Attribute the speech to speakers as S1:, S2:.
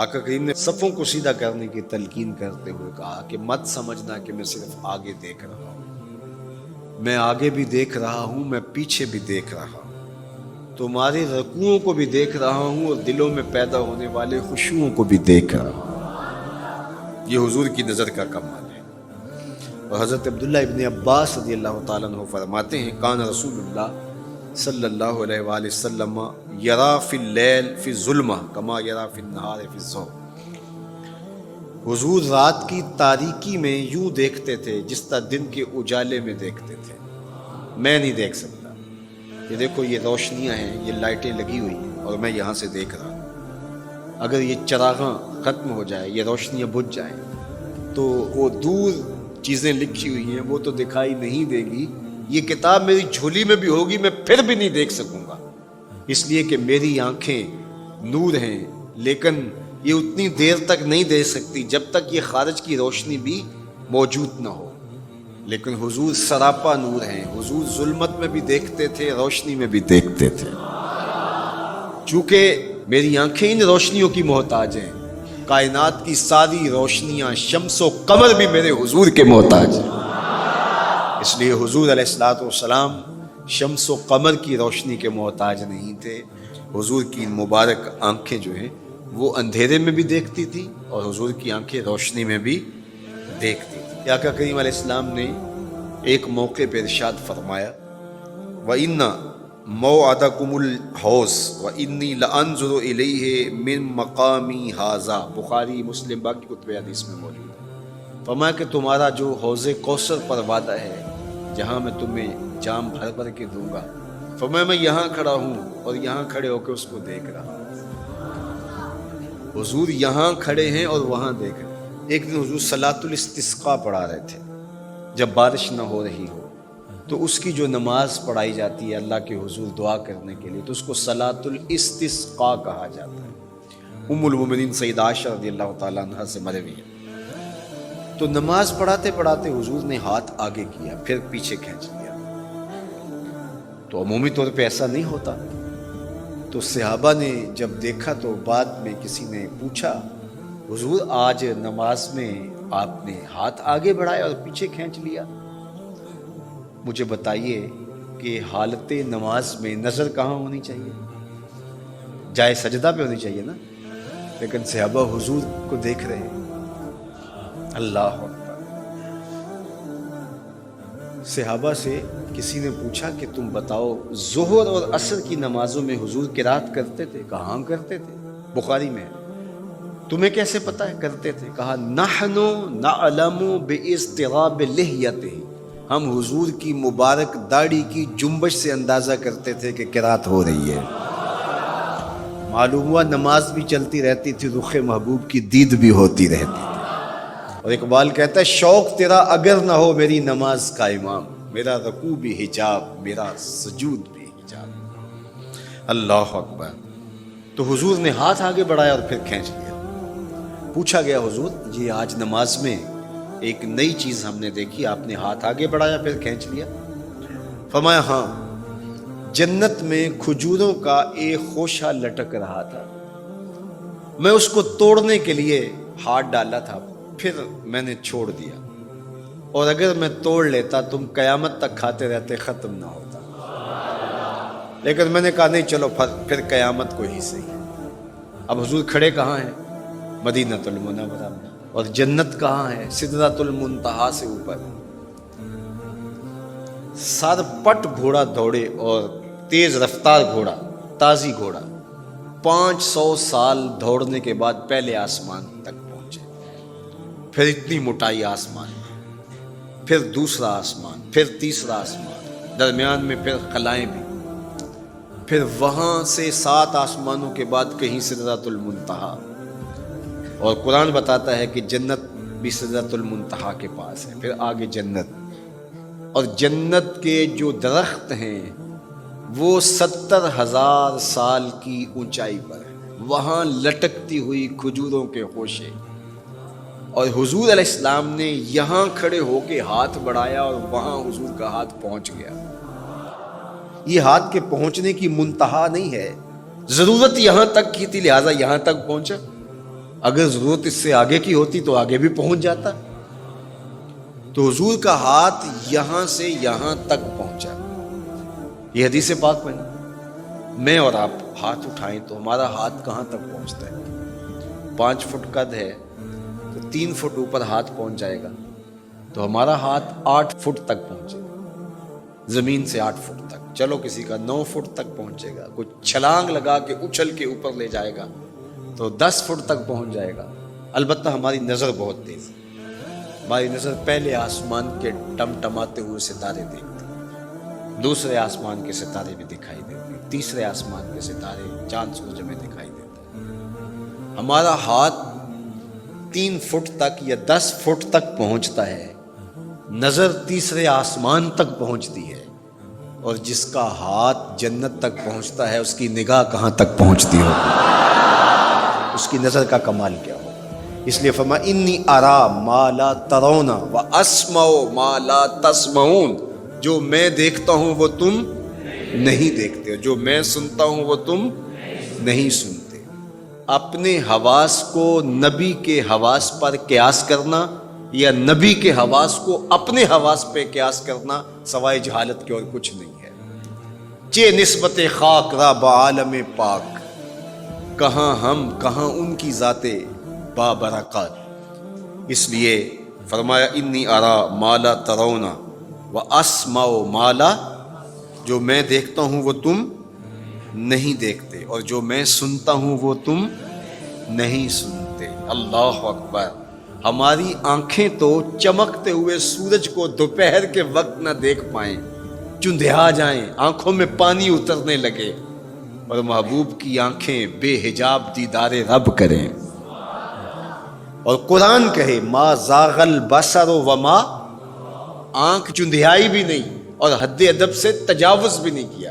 S1: آقا کریم نے صفوں کو سیدھا کرنے کی تلقین کرتے ہوئے کہا کہ مت سمجھنا کہ میں صرف آگے دیکھ رہا ہوں، میں آگے بھی دیکھ رہا ہوں، میں پیچھے بھی دیکھ رہا ہوں، تمہارے رکوعوں کو بھی دیکھ رہا ہوں اور دلوں میں پیدا ہونے والے خشوعوں کو بھی دیکھ رہا ہوں۔ یہ حضور کی نظر کا کمال ہے۔ اور حضرت عبداللہ ابن عباس رضی اللہ تعالیٰ عنہ فرماتے ہیں کان رسول اللہ صلی اللہ علیہ وآلہ وسلم یرا فی اللیل فی الظلمہ کما یرا فی النہار فی الضوء۔ حضور رات کی تاریکی میں یوں دیکھتے تھے جس طرح دن کے اجالے میں دیکھتے تھے۔ میں نہیں دیکھ سکتا، یہ دیکھو یہ روشنیاں ہیں، یہ لائٹیں لگی ہوئی ہیں اور میں یہاں سے دیکھ رہا ہوں، اگر یہ چراغاں ختم ہو جائے، یہ روشنیاں بجھ جائیں تو وہ دور چیزیں لکھی ہوئی ہیں وہ تو دکھائی نہیں دے گی، یہ کتاب میری جھولی میں بھی ہوگی میں پھر بھی نہیں دیکھ سکوں گا، اس لیے کہ میری آنکھیں نور ہیں، لیکن یہ اتنی دیر تک نہیں دیکھ سکتی جب تک یہ خارج کی روشنی بھی موجود نہ ہو۔ لیکن حضور سراپا نور ہیں، حضور ظلمت میں بھی دیکھتے تھے، روشنی میں بھی دیکھتے تھے۔ چونکہ میری آنکھیں ان روشنیوں کی محتاج ہیں، کائنات کی ساری روشنیاں شمس و قمر بھی میرے حضور کے محتاج ہیں، اس لیے حضور علیہ الصلوۃ والسلام شمس و قمر کی روشنی کے محتاج نہیں تھے۔ حضور کی مبارک آنکھیں جو ہیں وہ اندھیرے میں بھی دیکھتی تھی اور حضور کی آنکھیں روشنی میں بھی دیکھتی تھی۔ آقا کریم علیہ السلام نے ایک موقع پہ ارشاد فرمایا وَإِنَّ مَوْعَدَكُمُ الْحَوْض وَإِنِّي لَأَنظُرُ إِلَيْهِ مِن مَقَامِي هَذَا، بخاری مسلم باقی کتب حدیث میں موجود ہے۔ فرمایا کہ تمہارا جو حوض کوثر پر وعدہ ہے جہاں میں تمہیں جام بھر بھر کے دوں گا، فرمایا میں یہاں کھڑا ہوں اور یہاں کھڑے ہو کے اس کو دیکھ رہا ہوں۔ حضور یہاں کھڑے ہیں اور وہاں دیکھ رہے ہیں۔ ایک دن حضور صلاۃ الاستسقاء پڑھا رہے تھے، جب بارش نہ ہو رہی ہو تو اس کی جو نماز پڑھائی جاتی ہے اللہ کے حضور دعا کرنے کے لیے تو اس کو صلاۃ الاستسقاء کہا جاتا ہے۔ ام المومنین سیدہ عائشہ رضی اللہ تعالیٰ عنہ سے مروی ہے۔ تو نماز پڑھاتے پڑھاتے حضور نے ہاتھ آگے کیا پھر پیچھے کھینچ لیا، تو عمومی طور پہ ایسا نہیں ہوتا۔ تو صحابہ نے جب دیکھا تو بعد میں کسی نے پوچھا حضور آج نماز میں آپ نے ہاتھ آگے بڑھایا اور پیچھے کھینچ لیا، مجھے بتائیے کہ حالت نماز میں نظر کہاں ہونی چاہیے؟ جائے سجدہ پہ ہونی چاہیے نا، لیکن صحابہ حضور کو دیکھ رہے ہیں۔ اللہ اکبر۔ صحابہ سے کسی نے پوچھا کہ تم بتاؤ ظہر اور عصر کی نمازوں میں حضور قرات کرتے تھے؟ کہا ہاں کرتے تھے، بخاری میں ہے۔ تمہیں کیسے پتہ ہے کرتے تھے؟ کہا نحن نعلم باضطراب لحیتہ، ہم حضور کی مبارک داڑھی کی جنبش سے اندازہ کرتے تھے کہ قرات ہو رہی ہے۔ معلوم ہوا نماز بھی چلتی رہتی تھی، رخ محبوب کی دید بھی ہوتی رہتی تھی۔ اور اقبال کہتا ہے شوق تیرا اگر نہ ہو میری نماز کا امام، میرا رکوع بھی حجاب میرا سجود بھی حجاب۔ اللہ اکبر۔ تو حضور نے ہاتھ آگے بڑھایا اور پھر کھینچ لیا۔ پوچھا گیا حضور یہ آج نماز میں ایک نئی چیز ہم نے دیکھی، آپ نے ہاتھ آگے بڑھایا پھر کھینچ لیا؟ فرمایا ہاں، جنت میں کھجوروں کا ایک خوشہ لٹک رہا تھا، میں اس کو توڑنے کے لیے ہاتھ ڈالا تھا پھر میں نے چھوڑ دیا، اور اگر میں توڑ لیتا تم قیامت تک کھاتے رہتے ختم نہ ہوتا، لیکن میں نے کہا نہیں چلو پھر قیامت کو ہی صحیح۔ اب حضور کھڑے کہاں ہیں؟ مدینۃ المنورہ میں، اور جنت کہاں ہے؟ سدرۃ المنتہا سے اوپر۔ سر پٹ گھوڑا دوڑے اور تیز رفتار گھوڑا، تازی گھوڑا، 500 سال دوڑنے کے بعد پہلے آسمان تک پہنچے، پھر اتنی موٹائی آسمان، پھر دوسرا آسمان، پھر تیسرا آسمان، درمیان میں پھر خلائیں بھی، پھر وہاں سے 7 آسمانوں کے بعد کہیں سدرۃ المنتہا۔ اور قرآن بتاتا ہے کہ جنت بھی سدرۃ المنتہا کے پاس ہے، پھر آگے جنت، اور جنت کے جو درخت ہیں وہ 70,000 سال کی اونچائی پر ہے، وہاں لٹکتی ہوئی کھجوروں کے خوشے، اور حضور علیہ السلام نے یہاں کھڑے ہو کے ہاتھ بڑھایا اور وہاں حضور کا ہاتھ پہنچ گیا۔ یہ ہاتھ کے پہنچنے کی منتہا نہیں ہے، ضرورت یہاں تک کی تھی لہٰذا یہاں تک پہنچا، اگر ضرورت اس سے آگے کی ہوتی تو آگے بھی پہنچ جاتا. تو حضور کا ہاتھ یہاں سے یہاں تک پہنچا. یہ حدیث پاک میں میں اور آپ ہاتھ اٹھائیں تو ہمارا ہاتھ کہاں تک پہنچتا ہے؟ 5 فٹ قد ہے تو 3 فٹ اوپر ہاتھ پہنچ جائے گا، تو ہمارا ہاتھ 8 فٹ تک پہنچے گا، زمین سے 8 فٹ تک. چلو کسی کا 9 فٹ تک پہنچے گا، کوئی چھلانگ لگا کے اچھل کے اوپر لے جائے گا تو 10 فٹ تک پہنچ جائے گا. البتہ ہماری نظر بہت تیز ہے. ہماری نظر پہلے آسمان کے ٹمٹماتے ہوئے ستارے دیکھتی، دوسرے آسمان کے ستارے بھی دکھائی دیتے، تیسرے آسمان کے ستارے چاند سورج میں دکھائی دیتے. ہمارا ہاتھ 3 فٹ تک یا 10 فٹ تک پہنچتا ہے، نظر تیسرے آسمان تک پہنچتی ہے، اور جس کا ہاتھ جنت تک پہنچتا ہے اس کی نگاہ کہاں تک پہنچتی ہو، اس کی نظر کا کمال کیا ہو. اس لیے فرمایا انی ارا ما لا ترون واسمع ما لا تسمعون. جو میں دیکھتا ہوں وہ تم نہیں دیکھتے، جو میں سنتا ہوں وہ تم نہیں سنتے. اپنے حواس کو نبی کے حواس پر قیاس کرنا یا نبی کے حواس کو اپنے حواس پہ قیاس کرنا سوائے جہالت کے اور کچھ نہیں ہے. چے نسبت خاک را بعالم پاک، کہاں ہم کہاں ان کی ذاتیں بابرکات. اس لیے فرمایا انی ارا ما لا ترون واسمع ما لا، جو میں دیکھتا ہوں وہ تم نہیں دیکھتے، اور جو میں سنتا ہوں وہ تم نہیں سنتے. اللہ اکبر. ہماری آنکھیں تو چمکتے ہوئے سورج کو دوپہر کے وقت نہ دیکھ پائیں، چندھیا جائیں، آنکھوں میں پانی اترنے لگے، اور محبوب کی آنکھیں بے حجاب دیدار رب کریں. اور قرآن کہے ما زاغ البصر وما، آنکھ چندھیائی بھی نہیں اور حد ادب سے تجاوز بھی نہیں کیا.